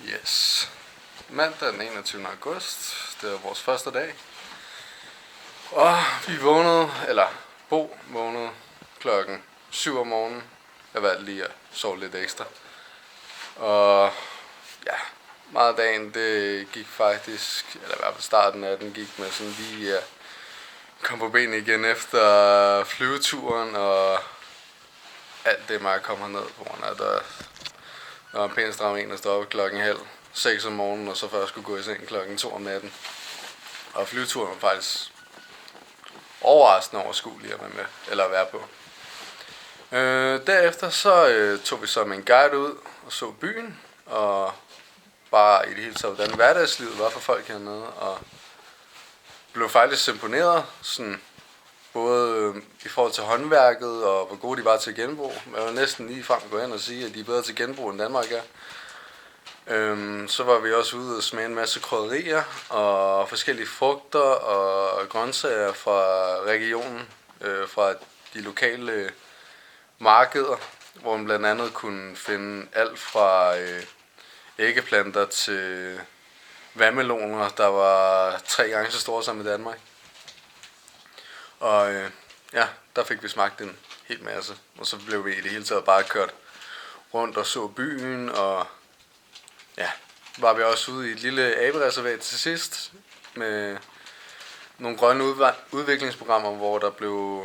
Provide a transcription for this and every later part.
Yes. Mandag den 21. august. Det var vores første dag. Og vi vågnede, eller Bo vågnede klokken 7 om morgenen. Jeg valgte lige at sove lidt ekstra. Og ja, meget af dagen det gik faktisk, eller i hvert fald starten af den gik med sådan lige at komme på benene igen efter flyveturen og alt det med at komme herned på grund af, at der var en pæn stram en, der stod op klokken 5:30 om morgenen, og så først skulle gå i seng klokken 2 om natten. Og flyveturen var faktisk overraskende overskuelig at være med, eller at være på. Derefter så tog vi så med en guide ud og så byen, og bare i det hele taget, hvordan hverdagslivet var for folk hernede, og blev faktisk imponeret, sådan, både i forhold til håndværket og hvor gode de var til genbrug. Jeg var næsten lige frem gå hen og sige, at de er bedre til genbrug end Danmark er. Så var vi også ude og smage en masse krydderier og forskellige frugter og grøntsager fra regionen, fra de lokale markeder, hvor man blandt andet kunne finde alt fra æggeplanter til vandmeloner, der var 3 gange så store som i Danmark. Og ja, der fik vi smagt en hel masse, og så blev vi i det hele taget bare kørt rundt og så byen, og ja, var vi også ude i et lille abereservat til sidst med nogle grønne udviklingsprogrammer, hvor der blev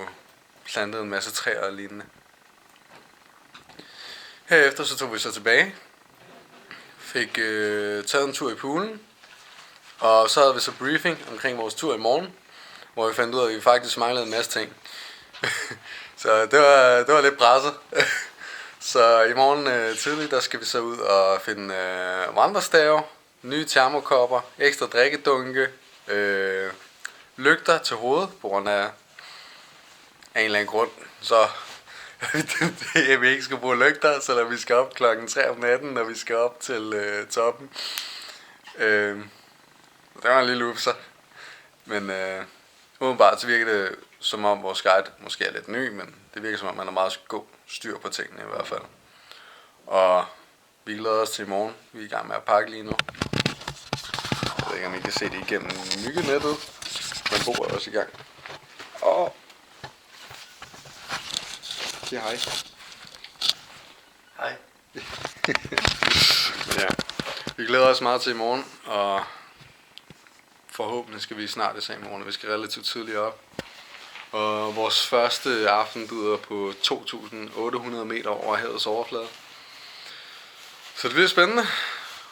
plantet en masse træer og lignende. Herefter så tog vi så tilbage, fik taget en tur i poolen, og så havde vi så briefing omkring vores tur i morgen, hvor vi fandt ud af, at vi faktisk manglede en masse ting. Så det var lidt presset. Så i morgen tidligt, der skal vi så ud og finde vandrestave, nye termokopper, ekstra drikkedunke, lygter til hovedet på grund af en eller anden grund. Så vi ikke skal bruge lygter, så vi skal op klokken 3 om natten, når vi skal op til toppen. Det var en lille upser. Men udenbart så virker det som om vores guide måske er lidt ny, men det virker som om man har meget god styr på tingene i hvert fald. Og vi glæder os til i morgen. Vi er i gang med at pakke lige nu. Jeg ved ikke om I kan se det igennem myggenettet, men Bo er også i gang. Sig hej. Hej. Men ja, vi glæder os meget til i morgen, og forhåbentlig skal vi snart i seng i morgen. Vi skal relativt tidligt op. Og vores første aften byder på 2.800 meter over havets overflade. Så det bliver spændende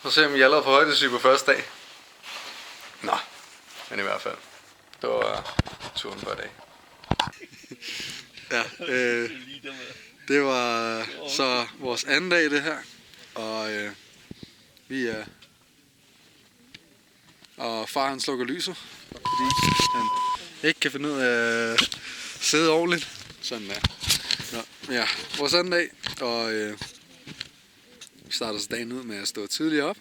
at se, om vi allerede får højdesyge på første dag. Nå, men i hvert fald, det var turen for i dag. Ja, det var så vores anden dag det her, og vi er, og far han slukker lyset, fordi han ikke kan finde ud af at sidde ordentligt. Sådan der. Ja, vores anden dag, og vi starter så dagen ud med at stå tidligt op,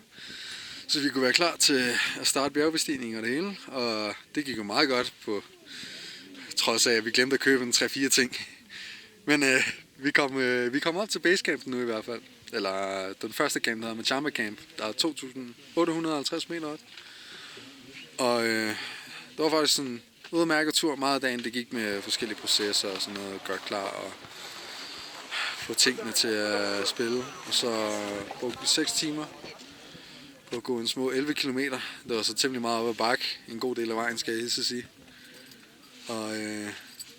så vi kunne være klar til at starte bjergbestigningen og det hele, og det gik jo meget godt på trods af, at vi glemte at købe en 3-4 ting. Men vi kom op til basecampen nu i hvert fald. Eller den første camp, der hedder Machamba Camp. Der er 2.850 meter op. Og det var faktisk sådan en udmærket tur. Meget af dagen det gik med forskellige processer og sådan noget. Godt klar og få tingene til at spille. Og så brugte vi 6 timer på at gå en små 11 kilometer. Det var så temmelig meget op ad bakke. En god del af vejen, skal jeg hilse at sige. Og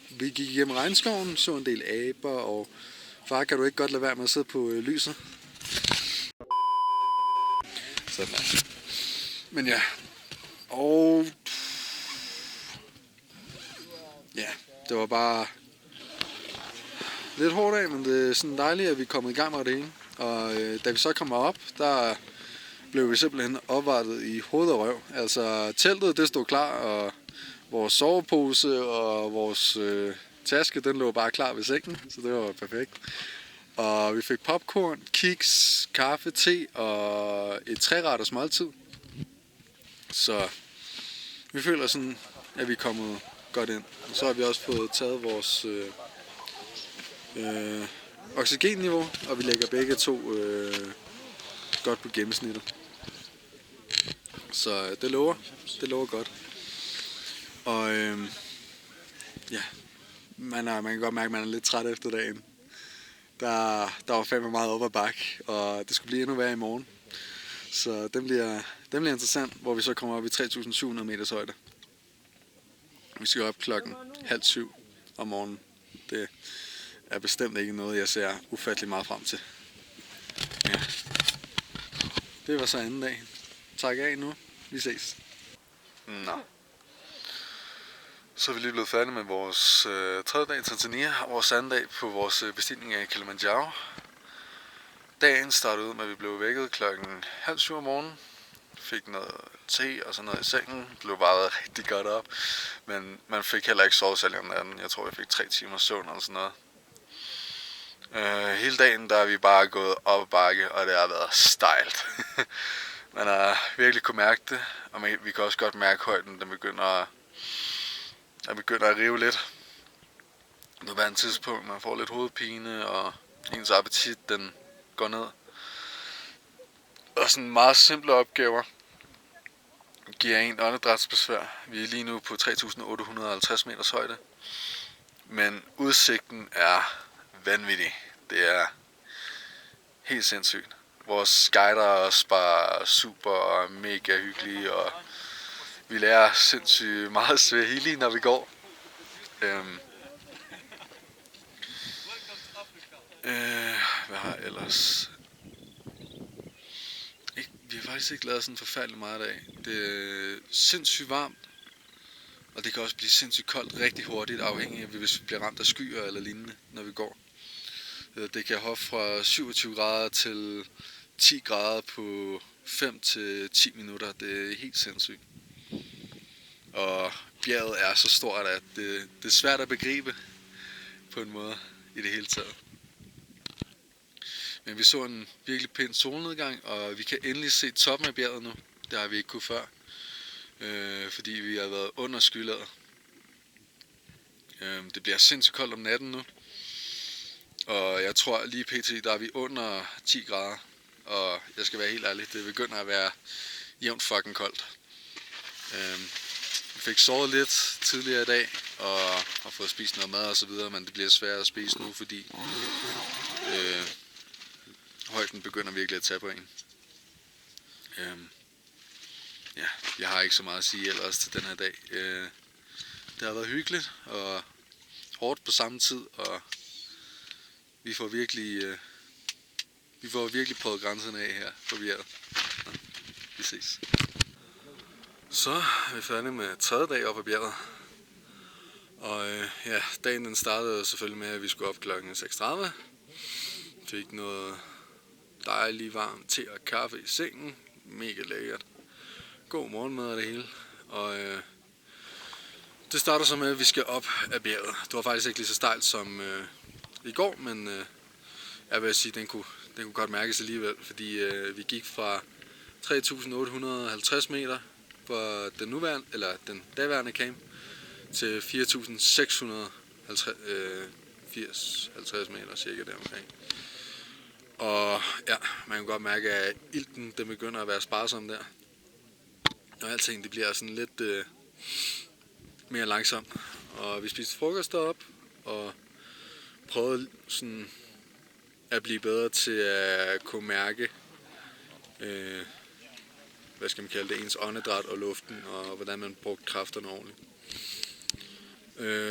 vi gik igennem regnskoven, så en del aber, og far, kan du ikke godt lade være med at sidde på lyset? Sådan der. Men ja, og ja, det var bare lidt hårdt af, men det er sådan dejligt, at vi er kommet i gang med det hele. Og da vi så kommer op, der blev vi simpelthen opvartet i hoved og røv. Altså teltet, det stod klar, og vores sovepose og vores taske, den lå bare klar ved sengen, så det var perfekt. Og vi fik popcorn, kiks, kaffe, te og et 3-retters måltid. Så vi føler sådan, at vi er kommet godt ind. Og så har vi også fået taget vores oxygenniveau, og vi lægger begge to godt på gennemsnittet. Så det lover godt. Og ja, man kan godt mærke, at man er lidt træt efter dagen. Der var fandme meget op ad bakke, og det skulle blive endnu værre i morgen. Så den bliver interessant, hvor vi så kommer op i 3.700 meters højde. Vi skal op klokken 6:30 om morgenen. Det er bestemt ikke noget, jeg ser ufattelig meget frem til. Ja. Det var så anden dag. Tak af nu. Vi ses. Nå. Så er vi lige blevet færdige med vores tredje dag i Tanzania, og vores anden dag på vores bestigning af Kilimanjaro. Dagen startede ud med, at vi blev vækket klokken 6:30 om morgenen. Fik noget te og sådan noget i sengen. Blev bare rigtig godt op. Men man fik heller ikke sovet særlig om natten. Jeg tror, jeg fik 3 timer søvn eller sådan noget. Hele dagen der er vi bare gået op ad bakke, og det har været stejlt. Man har virkelig kunne mærke det, og vi kan også godt mærke højden, den begynder at rive lidt. På hver tidspunkt, man får lidt hovedpine, og ens appetit den går ned. Og sådan meget simple opgaver giver en åndedrætsbesvær. Vi er lige nu på 3.850 meters højde, men udsigten er vanvittig. Det er helt sindssygt. Vores guider er også bare super og mega hyggelige, og vi lærer sindssygt meget swahili, når vi går. Hvad har jeg ellers? Vi har faktisk ikke lavet sådan forfærdeligt meget af. Det er sindssygt varmt, og det kan også blive sindssygt koldt rigtig hurtigt, afhængig af hvis vi bliver ramt af skyer eller lignende, når vi går. Det kan hoppe fra 27 grader til 10 grader på 5 til 10 minutter. Det er helt sindssygt. Og bjerget er så stort, at det er svært at begribe på en måde i det hele taget. Men vi så en virkelig pæn solnedgang, og vi kan endelig se toppen af bjerget nu. Det har vi ikke kunne før, fordi vi har været under skylaget. Det bliver sindssygt koldt om natten nu, og jeg tror lige pt. Der er vi under 10 grader, og jeg skal være helt ærlig, det begynder at være jævnt fucking koldt. Vi fik sovet lidt tidligere i dag, og har fået spist noget mad og så videre, men det bliver svært at spise nu, fordi højden begynder virkelig at tage på en. Ja, jeg har ikke så meget at sige ellers til den her dag. Det har været hyggeligt og hårdt på samme tid, og vi får virkelig prøvet grænserne af her på bjerget. Vi ses. Så er vi færdige med tredje dag op ad bjerget. Og ja, dagen den startede selvfølgelig med, at vi skulle op klokken 6:30. Fik noget dejligt varmt te og kaffe i sengen. Mega lækkert. God morgenmad og det hele. Og det starter så med, at vi skal op ad bjerget. Det var faktisk ikke lige så stejlt som i går, men jeg vil sige, den kunne godt mærkes alligevel, fordi vi gik fra 3.850 meter for den daværende camp til 4.650 meter cirka deromkring. Og ja, man kan godt mærke, at ilten den begynder at være sparsom der. Og alting det bliver sådan lidt mere langsomt. Og vi spiste frokost derop og prøvede sådan at blive bedre til at kunne mærke, hvad skal man kalde det, ens åndedræt og luften, og hvordan man brugte kræfterne ordentligt.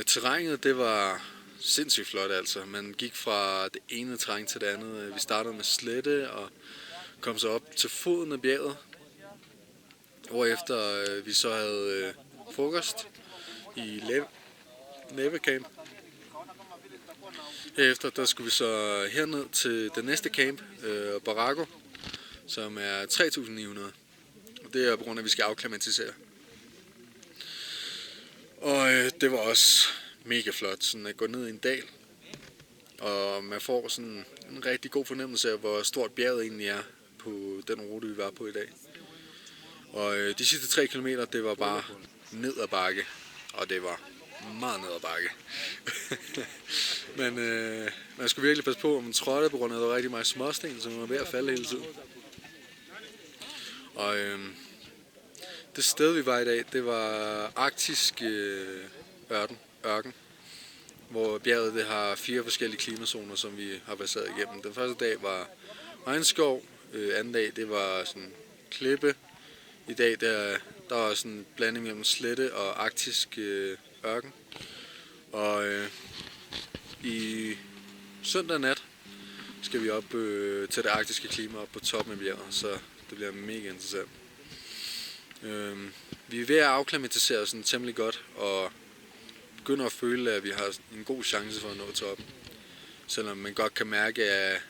Terrænet det var sindssygt flot altså. Man gik fra det ene terræn til det andet. Vi startede med slette og kom så op til foden af bjerget, hvorefter vi så havde frokost i Leve Camp. Herefter der skulle vi så herned til den næste camp, Barago, som er 3.900. Og det er på grund af, at vi skal afklimatisere. Og det var også mega flot, sådan at gå ned i en dal. Og man får sådan en rigtig god fornemmelse af, hvor stort bjerget egentlig er på den rute, vi var på i dag. Og de sidste 3 kilometer, det var bare ned ad bakke. Og det var meget ned ad bakke. Men man skulle virkelig passe på, at man trådte på grund af, at der var rigtig meget småsten, så man var ved at falde hele tiden. Og Det sted vi var i dag, det var arktisk ørken, hvor bjerget det har 4 forskellige klimazoner, som vi har baseret igennem. Den første dag var regnskov, anden dag det var sådan klippe. I dag der var sådan en blanding mellem slette og arktisk ørken. Og i søndag nat skal vi op til det arktiske klima op på toppen af bjerget, så det bliver mega interessant. Vi er ved at afklimatisere os sådan temmelig godt og begynder at føle, at vi har en god chance for at nå toppen. Selvom man godt kan mærke, at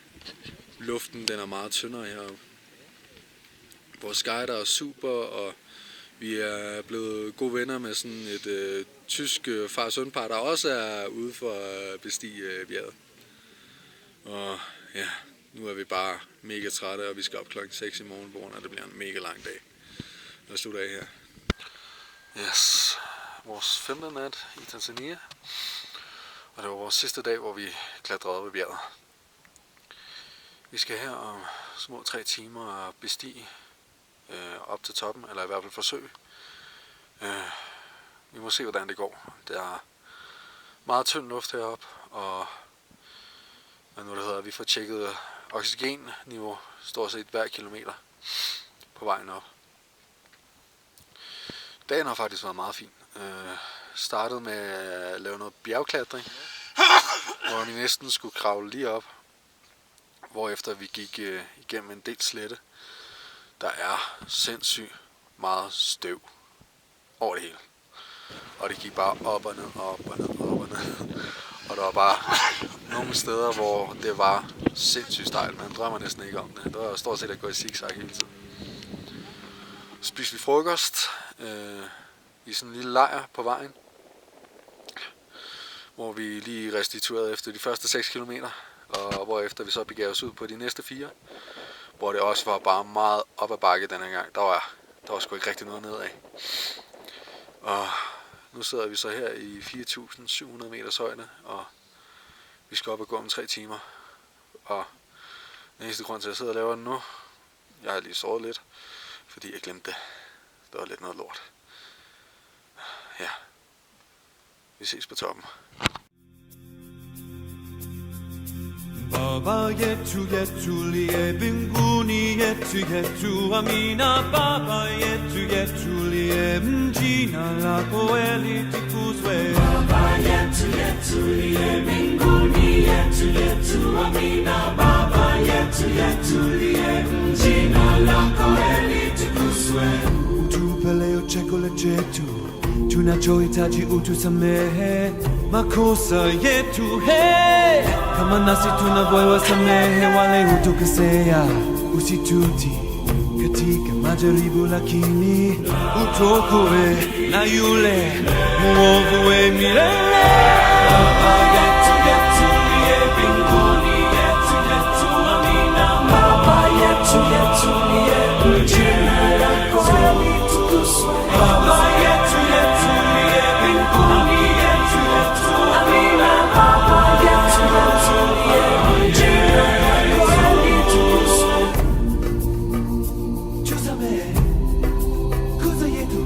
luften den er meget tyndere heroppe. Vores guider er super, og vi er blevet gode venner med sådan et tysk far-søn-par, der også er ude for at bestige bjerget. Og ja, nu er vi bare mega trætte, og vi skal op klokken 6 i morgen, hvor det bliver en mega lang dag. Lad os slutte af her. Yes, vores 5. nat i Tanzania. Og det var vores sidste dag, hvor vi klatrede op i bjerget. Vi skal her om små 3 timer bestige op til toppen, eller i hvert fald forsøge. Vi må se, hvordan det går. Der er meget tynd luft heroppe, og vi får tjekket oxygenniveau stort set hver kilometer på vejen op. Dagen har faktisk været meget fin. Startede med at lave noget bjergklatring, hvor vi næsten skulle kravle lige op, hvorefter vi gik igennem en del slette. Der er sindssygt meget støv over det hele. Og det gik bare op og ned, op og ned, op og ned. Og der var bare nogle steder, hvor det var sindssygt stejlt. Man drømmer næsten ikke om det. Det var stort set at gå i zigzag hele tiden. Så spiste vi frokost i sådan en lille lejr på vejen, hvor vi lige restituerede efter de første 6 kilometer, og hvorefter vi så begav os ud på de næste 4, hvor det også var bare meget op ad bakke denne gang. Der var sgu ikke rigtig noget nedad. Og nu sidder vi så her i 4.700 meters højde, og vi skal op og gå om 3 timer. Og den eneste grund til, at jeg sidder og laver den nu, jeg har lige sovet lidt, fordi jeg glemte det. Det var lidt noget lort. Ja. Vi ses på toppen. Baba yetu liye mbinguni yetu amina. Baba yetu liye jina lako litukuzwe. Baba yetu liye mbinguni yetu amina. Baba yetu liye jina lako litukuzwe. Utupe leo chakula chetu, tunachohitaji utusamehe makosa yetu, hey, kama nasi tunavyowasamehe wale hutukosea. Usituti katika majaribu, lakini utuokoe na yule mwovu wa milele. Baba yetu liye mbinguni yetu amina. Baba yetu liye jina lako litukuzwe. Baba yetu liye mbinguni yetu amina. Baba yetu liye jina lako litukuzwe. Tusamehe kosa yetu,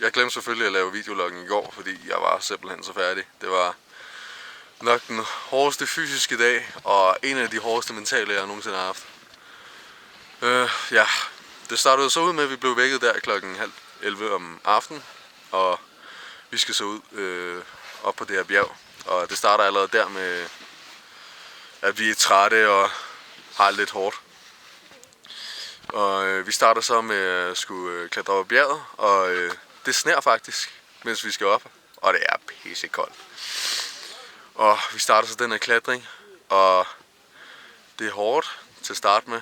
Jeg glemte selvfølgelig at lave videologgen i går, fordi jeg var simpelthen så færdig. Det var nok den hårdeste fysiske dag, og en af de hårdeste mentale, jeg nogensinde har haft. Ja, det startede så ud med, at vi blev vækket der klokken 10:30 om aftenen, og vi skal så ud op på det her bjerg. Og det starter allerede der med, at vi er trætte og har lidt hårdt. Og vi starter så med at skulle klatre op ad bjerget, og det sner faktisk, mens vi skal op, og det er pissekoldt. Og vi starter så den her klatring, og det er hårdt, til at starte med,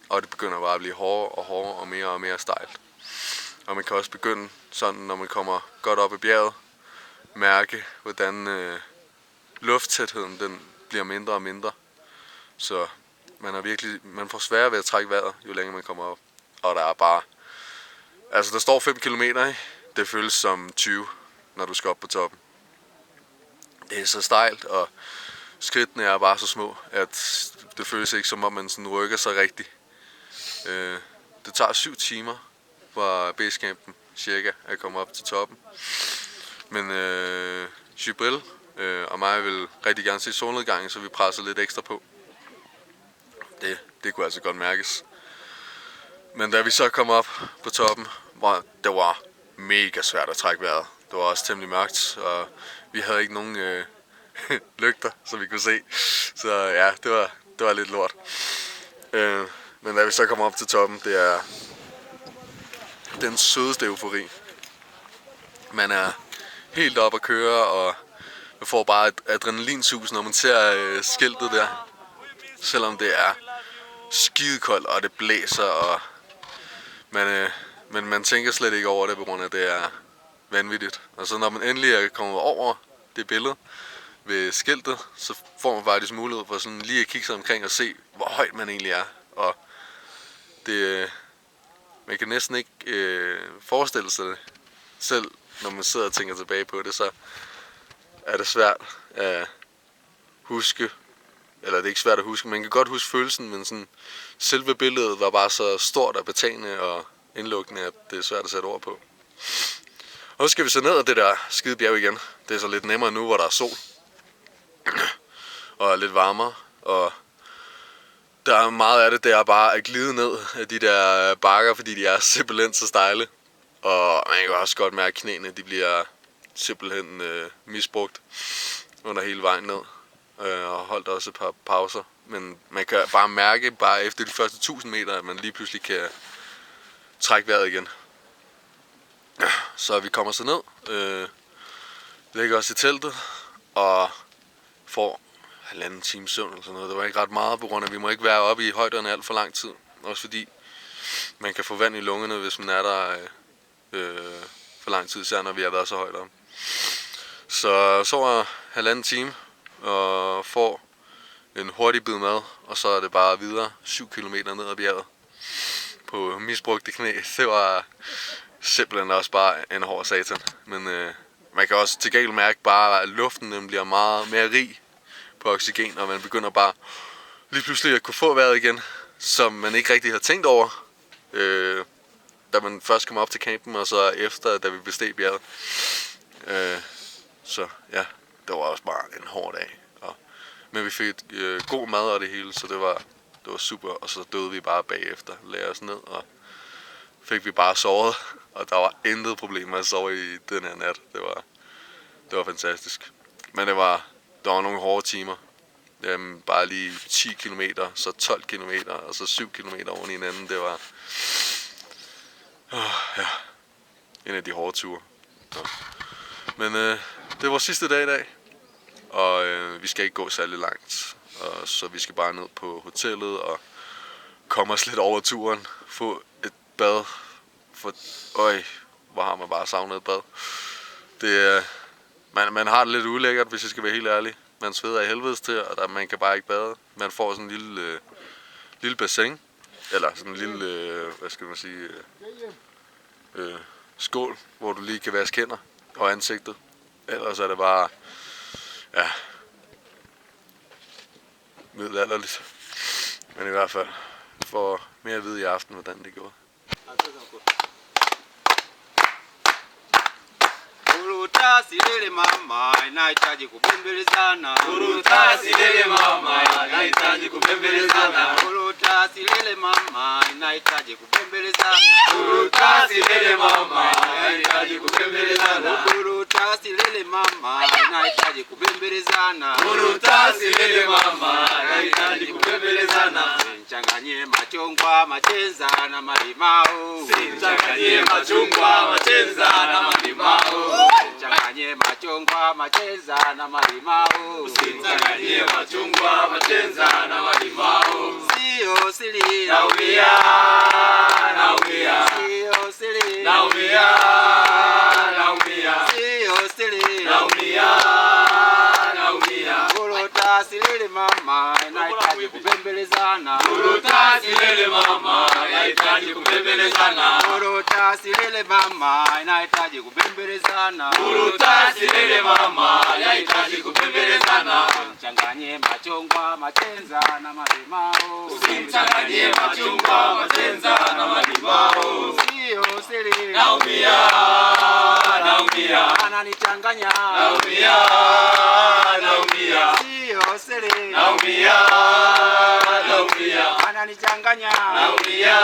og det begynder bare at blive hårdere og hårdere og mere stejlt. Og man kan også begynde sådan, når man kommer godt op i bjerget, mærke, hvordan lufttætheden den bliver mindre og mindre. Så man får sværere ved at trække vejret, jo længere man kommer op. Og der er bare, altså der står 5 kilometer, ikke? Det føles som 20, når du skal op på toppen. Det er så stejlt, og skridtene er bare så små, at det føles ikke som om man sådan rykker sig rigtigt. Det tager 7 timer fra basecampen cirka at komme op til toppen. Men Gibril og mig vil rigtig gerne se solnedgangen, så vi presser lidt ekstra på. Det kunne altså godt mærkes. Men da vi så kom op på toppen, det var mega svært at trække vejret. Det var også temmelig mørkt, og vi havde ikke nogen lygter, så vi kunne se. Så ja, det var lidt lort. Men da vi så kom op til toppen, det er den sødeste eufori. Man er helt op at køre, og man får bare et adrenalinsus, når man ser skiltet der. Selvom det er skidekoldt, og det blæser, og men man tænker slet ikke over det, på grund af det er vanvittigt. Og så når man endelig er kommet over det billede ved skiltet, så får man faktisk mulighed for sådan lige at kigge sig omkring og se, hvor højt man egentlig er. Og man kan næsten ikke forestille sig det selv, når man sidder og tænker tilbage på det, så er det svært at huske. Eller det er ikke svært at huske, man kan godt huske følelsen, men sådan, selve billedet var bare så stort og betagende og indlukkende, at det er svært at sætte ord på. Og så skal vi så ned ad det der skide bjerg igen. Det er så lidt nemmere nu, hvor der er sol. Og er lidt varmere. Og der er meget af det, der er bare at glide ned af de der bakker, fordi de er simpelthen så stejle. Og man kan også godt mærke, at knæene de bliver simpelthen misbrugt under hele vejen ned. Og holdt også et par pauser. Men man kan bare mærke, bare efter de første 1000 meter, at man lige pludselig kan trække vejret igen. Så vi kommer så ned, lægger os i teltet og får 1,5 time søvn eller sådan noget. Det var ikke ret meget, på grund af at vi må ikke være oppe i højderne alt for lang tid. Også fordi man kan få vand i lungerne, hvis man er der for lang tid, især når vi har været så højt om. Så sover 1,5 time og får en hurtig bid mad, og så er det bare videre 7 kilometer ned ad bjerget på misbrugte knæ. Det var simpelthen også bare en hård satan. Men man kan også til gengæld mærke bare, at luften den bliver meget mere rig på oxygen, og man begynder bare lige pludselig at kunne få vejret igen, som man ikke rigtig havde tænkt over, da man først kom op til campen, og så efter, da vi besteg bjerget. Så ja, det var også bare en hård dag. Men vi fik god mad og det hele, så det var super. Og så døde vi bare bagefter, lagde os ned, og fik vi bare sovet. Og der var intet problem med at sove i den her nat. Det var fantastisk. Men det var nogle hårde timer. Bare lige 10 kilometer, så 12 kilometer, og så 7 kilometer oven i hinanden. Det var ja, en af de hårde ture. Så. Men det var sidste dag i dag. Og vi skal ikke gå særlig langt, og så vi skal bare ned på hotellet og komme os lidt over turen, få et bad. Hvor har man bare savnet et bad. Man har det lidt ulækkert, hvis jeg skal være helt ærlig. Man sveder af helvedes til, og man kan bare ikke bade. Man får sådan en lille bassin, eller sådan en lille, hvad skal man sige, skål, hvor du lige kan vaske hænder og ansigtet. Ellers er det bare, ja, middelalderligt. Men i hvert fald, får mere at vide i aften, hvordan det går. Urutasi lele mama inahitaji kubembelezana. Urutasi lele mama inahitaji kubembelezana. Urutasi lele mama inahitaji kubembelezana. Urutasi lele mama inahitaji kubembelezana. Urutasi lele mama inahitaji kubembelezana. Urutasi lele mama inahitaji kubembelezana. Changanye machungwa, machenza na malimao. Changanye machungwa, machenza na malimao. Changanye machungwa, machenza na malimao. Changanye machungwa, machenza na malimao. siri. naumia, naumia, Sio siri. naumia, naumia, Sio siri. naumia, naumia. Kulota silili mama, inahitaji kubembelezana. Kulota silele mama, inahitaji kubembelezana. Kulota silili mama, inahitaji kubembelezana. Kulota silele mama, inahitaji kubembelezana. Changanye machungwa, machenza na malimao. Usimchanganyie machungwa, matenza na malimao. Sio siri. Naumia, naumia, Ananichanganya. naumia, naumia, Sio siri. naumia, naumia, Ananichanganya. naumia,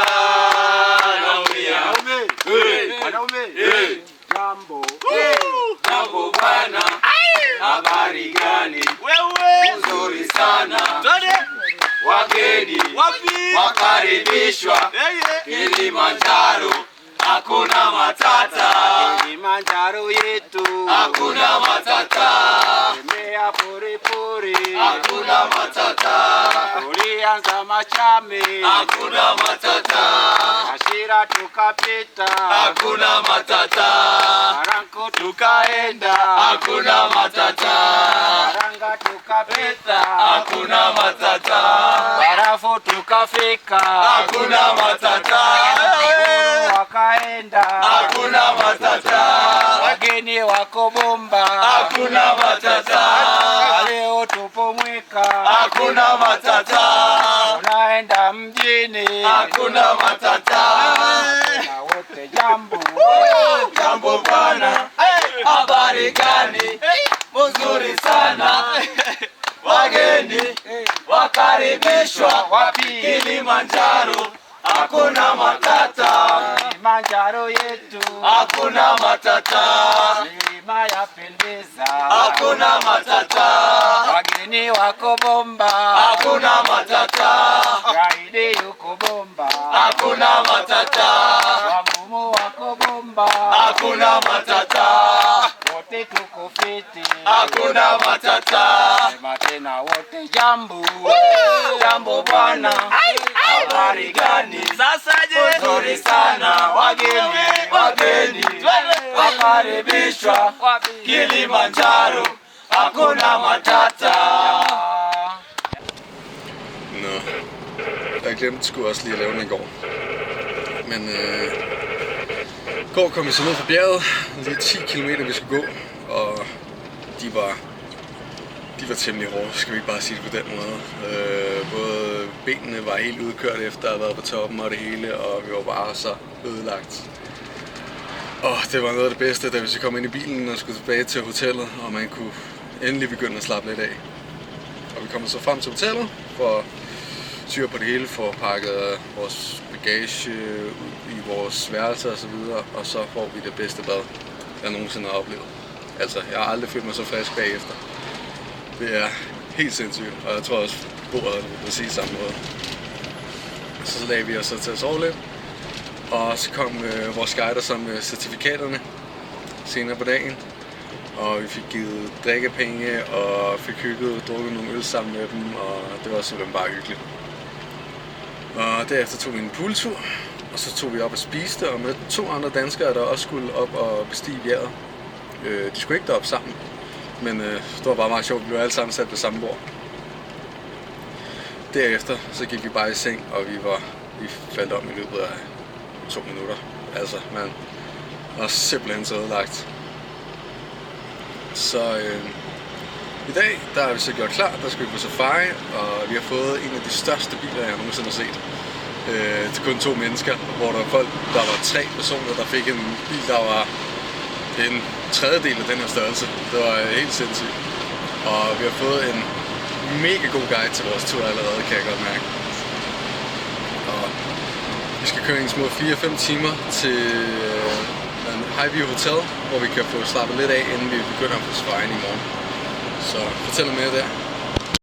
naumia. Wanaume. Wanaume. Jambo. Jambo bwana, habari gani? Nzuri sana, wageni wakaribishwa Kilimanjaro, hakuna matata, Kilimanjaro yetu. hakuna matata, Tembea pori pori. hakuna matata, Tulianza Machame. hakuna matata, Ashira tukapita. hakuna matata, Karanko tukaenda. hakuna matata, Karanga tukapita. hakuna matata, Barafu tukafika. hakuna matata, Wakaenda. hakuna matata, Wageni wako bomba. hakuna matata, Leo tupo Mweka. hakuna matata, Unaenda mjini. hakuna matata. Na wote jambo. Jambo bwana, habari gani? Mzuri sana, wageni wakaribishwa Wapi? Kilimanjaro, hakuna matata, Kilimanjaro yetu. hakuna matata, Milima yapendeza. hakuna matata, Wageni wako bomba. hakuna matata, Gaidi yuko bomba. hakuna matata, Wamumu wako bomba. hakuna matata, Wote tuko fiti. hakuna matata. Sema tena wote jambo. Jambo bwana, habari gani? Sasa Nzuri sana, wageni wakaribishwa Kilimanjaro, hakuna matata. Nå, jeg glemte sgu også lige at lave den i går. Men i går kom vi så ned fra bjerget, lige 10 km vi skulle gå, og de var temmelig hårde, skal vi ikke bare sige det på den måde. Både benene var helt udkørt efter at have været på toppen og det hele, og vi var bare så ødelagt. Og det var noget af det bedste, da vi så kom ind i bilen og skulle tilbage til hotellet, og man kunne endelig begynde at slappe lidt af. Og vi kommer så frem til hotellet for styr på det hele, for pakket vores bagage ud i vores værelser og så videre, og så får vi det bedste bad, jeg nogensinde har oplevet. Altså, jeg har aldrig følt mig så frisk bagefter. Det er helt sindssygt, og jeg tror også, bordet er på præcis samme måde. Så lagde vi os så til at sove lidt, og så kom vores guider så med certifikaterne senere på dagen. Og vi fik givet drikkepenge og fik drukket nogle øl sammen med dem, og det var simpelthen bare hyggeligt. Og derefter tog vi en pooltur, og så tog vi op og spiste, og med 2 andre danskere, der også skulle op og bestige bjerget. De skulle ikke derop sammen, men det var bare meget sjovt, vi blev alle sammen sat ved samme bord. Derefter så gik vi bare i seng, og vi faldt om i løbet af 2 minutter. Altså, man var simpelthen så ødelagt. Så i dag, der har vi så gjort klar, der skal vi på safari, og vi har fået en af de største biler, jeg nogensinde har set. Til kun 2 mennesker, hvor der var 3 personer, der fik en bil, der var en tredjedel af den her størrelse. Det var helt sindssygt. Og vi har fået en mega god guide til vores tur allerede, kan jeg godt mærke. Og vi skal køre en små 4-5 timer til Highview Hotel, hvor vi kan få slappet lidt af, inden vi begynder på safari i morgen. Så fortæl mere der.